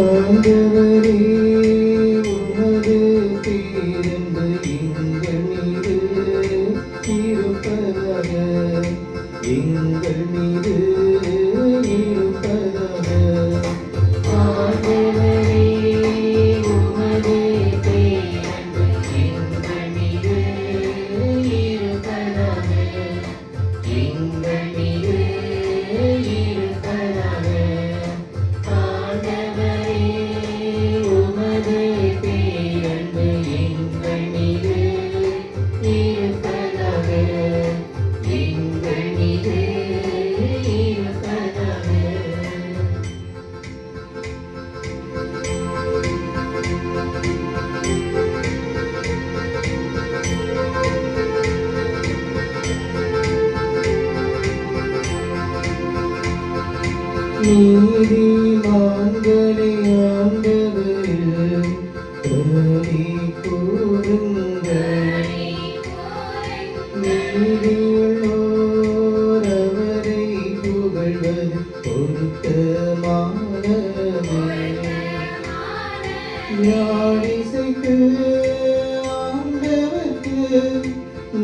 ஆண்டவரே உமது பேரன்பு எங்கள் மீது இருப்பதாக, எங்கள் மீது இருப்பதாக. ஆண்டவரே உமது பேரன்பு எங்கள் மீது இருப்பதாக, எங்கள் மீது இருப்பதாக. ஆண்டவரே உமது பேரன்பு எங்கள் மீது இருப்பதாக, எங்கள் மீது இருப்பதாக. நீதிமான்களை ஆண்டவரில் பிரதி கூறுங்கள், நீதியுள்ளோர் அவரை புகழ்வது பொருத்தமானதே. யாழிசைக்கு ஆண்டவர்க்கு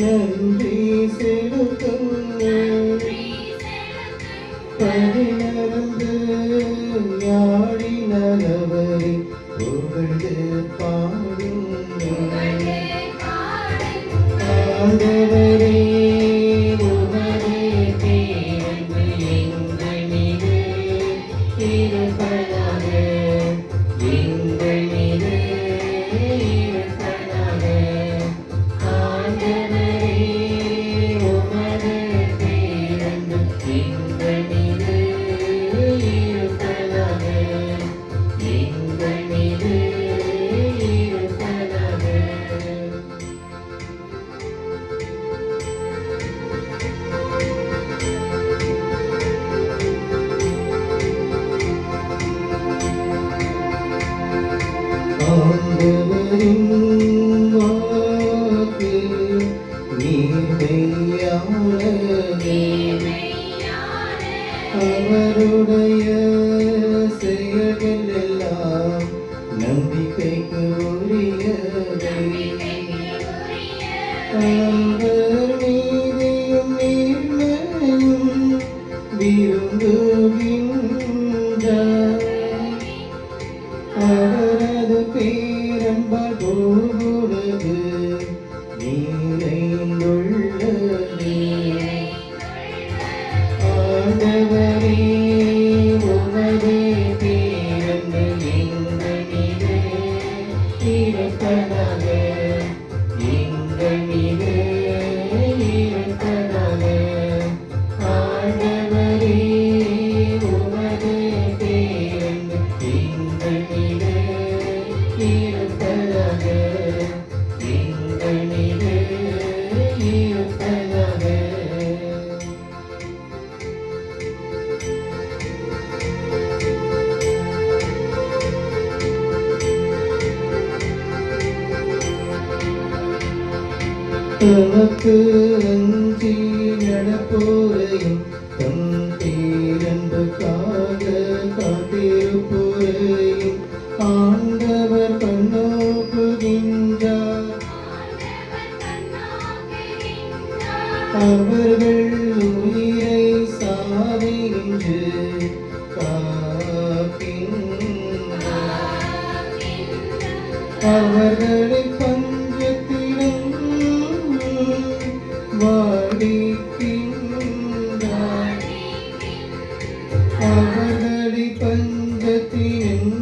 நன்றி செலுத்துங்கள், பதினரந்து யாழினவரை புகழ்ந்து பாடுங்கள். ஆண்டவரே உமது பேரன்பு எங்கள் மீது இருப்பதாக, எங்கள் மீது இருப்பதாக. ஆண்டவரே உமது பேரன்பு எங்கள் மீது இருப்பதாக, எங்கள் மீது இருப்பதாக. ஆண்டவரின் வாக்கு நீர்மையானதே, அவருடைய செயல்கள் எல்லாம் நம்பிக்கைக்கு உரியவை. அவர் நீதியும் நேர்மையும் விரும்புகின்றார், அவரது பேரன்பால் போகுவது நிறைந்துள்ளது. ஆண்டவரே உமது பேரன்பு எங்கள் மீது இருப்பதாக, எங்கள் மீது இருப்பதாக. ஆண்டவரே உமது பேரன்பு எங்கள் மீது இருப்பதாக, எங்கள் மீது இருப்பதாக. தமக்கு அஞ்சி நடப்போரையும் தம் பேரன்புக்காக காத்திருப்போரையும் ஆண்டவர் கண்ணோக்குகின்றார். அவர்கள் உயிரை சாவினின்று காக்கின்றார், அவர்களை பஞ்சத்திலும் வாடிக்கின்றார், அவர்களை பஞ்சத்திலும்